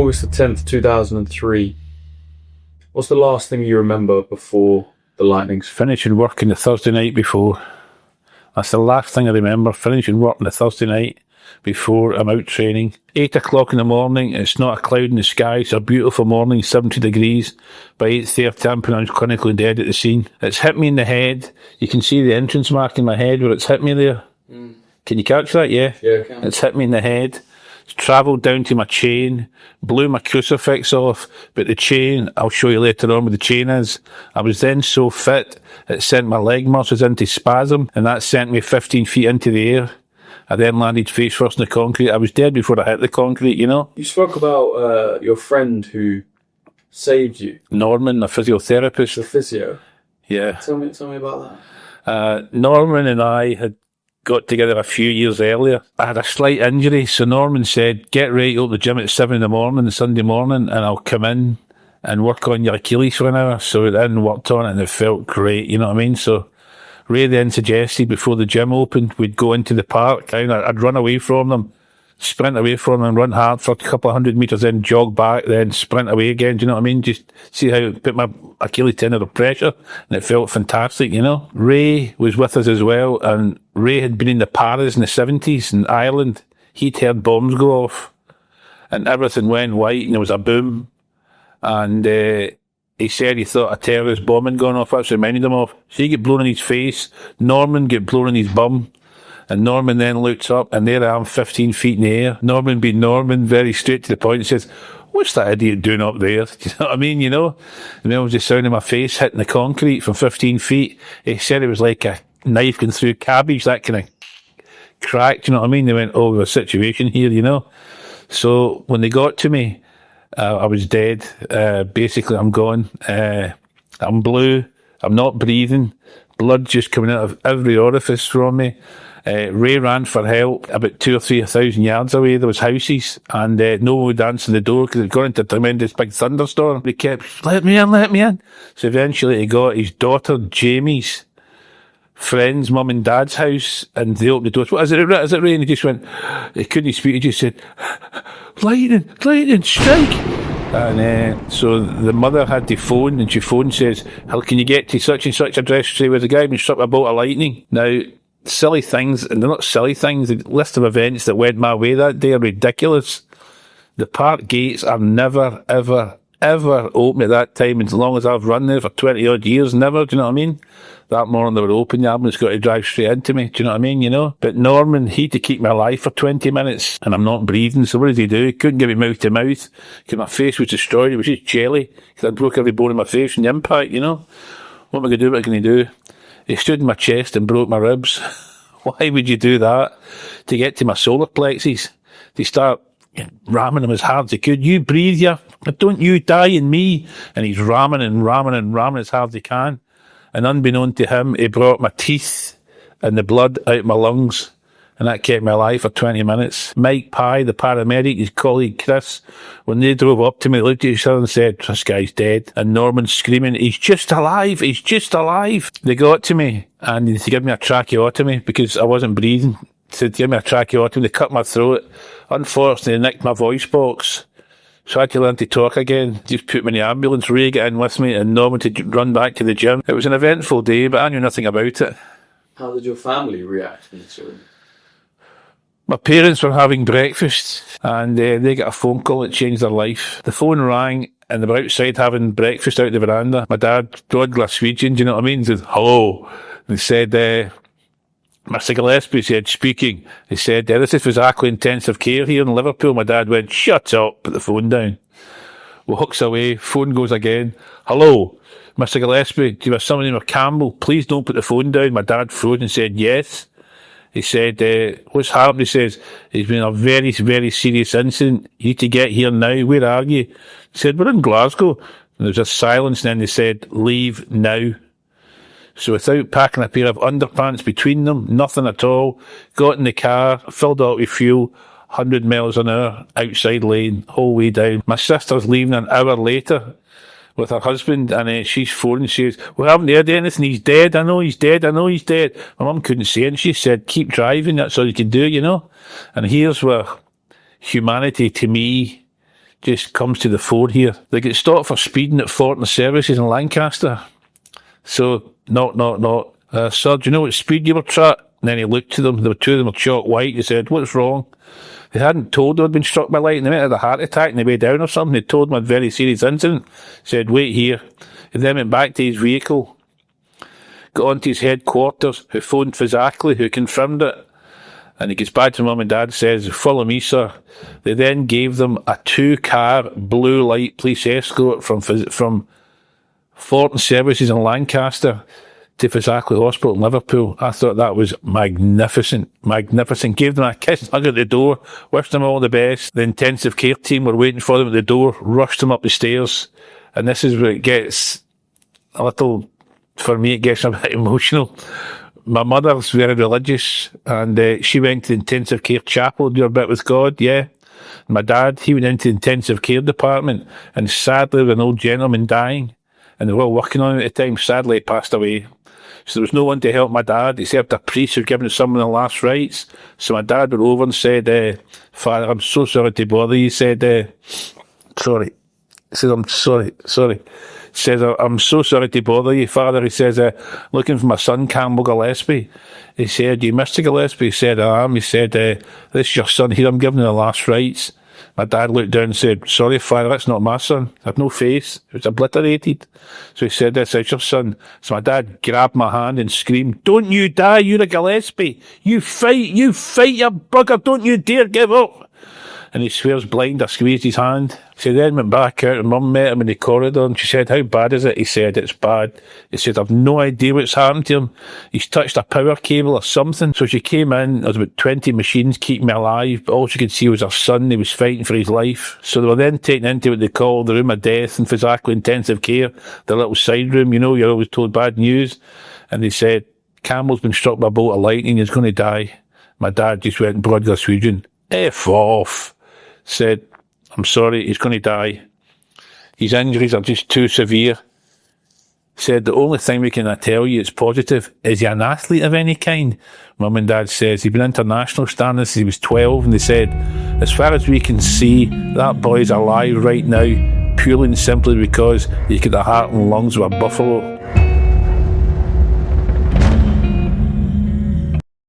August the 10th, 2003. What's the last thing you remember before the lightnings? Finishing work on the Thursday night before. That's the last thing I remember, finishing work on the Thursday night before I'm out training. 8 o'clock in the morning, it's not a cloud in the sky, it's a beautiful morning, 70 degrees. By 8:30 I'm pronounced clinically dead at the scene. It's hit me in the head. You can see the entrance mark in my head where it's hit me there. Can you catch that? Yeah? Yeah, I can. It's hit me in the head. It's travelled down to my chain, blew my crucifix off, but the chain, I'll show you later on what the chain is. I was then so fit, it sent my leg muscles into spasm, and that sent me 15 feet into the air. I then landed face first in the concrete. I was dead before I hit the concrete, you know? You spoke about your friend who saved you. Norman, a physiotherapist. The physio. Yeah. Tell me about that. Norman and I had got together a few years earlier. I had a slight injury, so Norman said, get ready to go to the gym at 7 in the morning, Sunday morning, and I'll come in and work on your Achilles for an hour. So we then worked on it and it felt great, you know what I mean? So Ray then suggested before the gym opened, we'd go into the park. I'd run away from them, sprint away from them, run hard for a couple of 100 metres, then jog back, then sprint away again. Do you know what I mean? Just see how it put my Achilles tendon under pressure, and it felt fantastic, you know? Ray was with us as well, and Ray had been in the Paras in the 70s in Ireland. He'd heard bombs go off, and everything went white, and there was a boom, and he said he thought a terrorist bomb had gone off. That's reminded him of. So he get blown in his face. Norman get blown in his bum. And Norman then looks up, and there I am 15 feet in the air. Norman being Norman, very straight to the point, says, what's that idiot doing up there? Do you know what I mean, you know? And then it was the sound of my face hitting the concrete from 15 feet. He said it was like a knife going through cabbage, that kind of crack. Do you know what I mean? They went, oh, there's a situation here, you know? So when they got to me, I was dead. Basically, I'm gone. I'm blue. I'm not breathing. Blood just coming out of every orifice from me. Ray ran for help about 2,000 or 3,000 yards away. There was houses, and no one would answer the door because it got into a tremendous big thunderstorm. They kept, let me in. So eventually he got his daughter Jamie's friend's mum and dad's house, and they opened the doors. What is it, Ray? And he just went, he couldn't speak, he just said, lightning, strike! And so the mother had the phone, and she phoned, says, how can you get to such and such address? She said, there's a guy been struck by a bolt of lightning. Now, silly things, and they're not silly things, the list of events that went my way that day are ridiculous. The park gates are never, ever open at that time, as long as I've run there for 20 odd years, never, do you know what I mean? That morning they were open, the ambulance got to drive straight into me, do you know what I mean, you know? But Norman, he had to keep me alive for 20 minutes, and I'm not breathing, so what did he do? He couldn't give me mouth to mouth, because my face was destroyed, it was just jelly, because I broke every bone in my face from the impact, you know? What am I going to do, what can he do? He stood in my chest and broke my ribs. Why would you do that? To get to my solar plexus, to start ramming him as hard as he could. You breathe, yeah. Don't you die in me. And he's ramming as hard as he can. And unbeknown to him, he brought my teeth and the blood out my lungs. And that kept me alive for 20 minutes. Mike Pye, the paramedic, his colleague Chris, when they drove up to me, looked at each other and said, this guy's dead. And Norman screaming, he's just alive. They got to me and they gave me a tracheotomy because I wasn't breathing. So they gave me a tracheotomy, they cut my throat. Unfortunately, they nicked my voice box. So I had to learn to talk again. Just put me in the ambulance, Ray got in with me, and Norman to run back to the gym. It was an eventful day, but I knew nothing about it. How did your family react to it? My parents were having breakfast, and they got a phone call that changed their life. The phone rang, and they were outside having breakfast out the veranda. My dad, broad Glaswegian, do you know what I mean? He said, hello. They said, Mr. Gillespie said, speaking. He said, this is Physically Intensive Care here in Liverpool. My dad went, shut up, put the phone down. Well, hooks away, phone goes again. Hello, Mr. Gillespie, do you have someone named Campbell? Please don't put the phone down. My dad froze and said, yes. He said, what's happened? He says, there's been a very, very serious incident. You need to get here now. Where are you? He said, we're in Glasgow. And there was a silence, and then they said, leave now. So without packing a pair of underpants between them, nothing at all, got in the car, filled up with fuel, 100 miles an hour, outside lane, whole way down. My sister's leaving an hour later with her husband, and she's phoning, she says, we haven't heard anything, he's dead, I know he's dead. My mum couldn't say it, and she said, keep driving, that's all you can do, you know. And here's where humanity to me just comes to the fore here. They get stopped for speeding at Fortin Services in Lancaster. So, knock. Sir, do you know what speed you were at? And then he looked to them. There were two of them were chalk white. He said, what's wrong? They hadn't told them they'd been struck by lightning. They might have had a heart attack on the way down or something. They told him a very serious incident. Said, wait here. He then went back to his vehicle, got on to his headquarters, who phoned Fizzackley, who confirmed it. And he gets back to mum and dad, says, follow me, sir. They then gave them a 2-car blue light police escort from Fortin Services in Lancaster to Fizzackley Hospital in Liverpool. I thought that was magnificent. Gave them a kiss and hug at the door, wished them all the best. The intensive care team were waiting for them at the door, rushed them up the stairs. And this is where it gets a little, for me, it gets a bit emotional. My mother's very religious, and she went to the intensive care chapel to do a bit with God, yeah. My dad, he went into the intensive care department, and sadly, there was an old gentleman dying, and they were all working on him at the time. Sadly, he passed away. So there was no one to help my dad, except a priest who was giving someone the last rites. So my dad went over and said, Father, I'm so sorry to bother you. He said, sorry. He said, I'm sorry. He says, I'm so sorry to bother you, Father. He says, looking for my son, Campbell Gillespie. He said, you Mr. Gillespie? He said, I am. He said, this is your son here. I'm giving him the last rites. My dad looked down and said, sorry, Father, that's not my son. I had no face. It was obliterated. So he said, this is your son. So my dad grabbed my hand and screamed, don't you die, you're a Gillespie. You fight, you bugger. Don't you dare give up. And he swears blind. I squeezed his hand. So then went back out and mum met him in the corridor and she said, how bad is it? He said, it's bad. He said, I've no idea what's happened to him. He's touched a power cable or something. So she came in. There was about 20 machines keeping me alive, but all she could see was her son. He was fighting for his life. So they were then taken into what they call the room of death in Fizzackley intensive care, the little side room, you know, you're always told bad news. And they said, Campbell's been struck by a bolt of lightning. He's going to die. My dad just went broad Glaswegian. F off. Said, I'm sorry, he's going to die. His injuries are just too severe. Said, the only thing we can tell you is positive. Is he an athlete of any kind? Mum and Dad says, he's been international standards since he was 12, and they said, as far as we can see, that boy's alive right now, purely and simply because he's got the heart and lungs of a buffalo.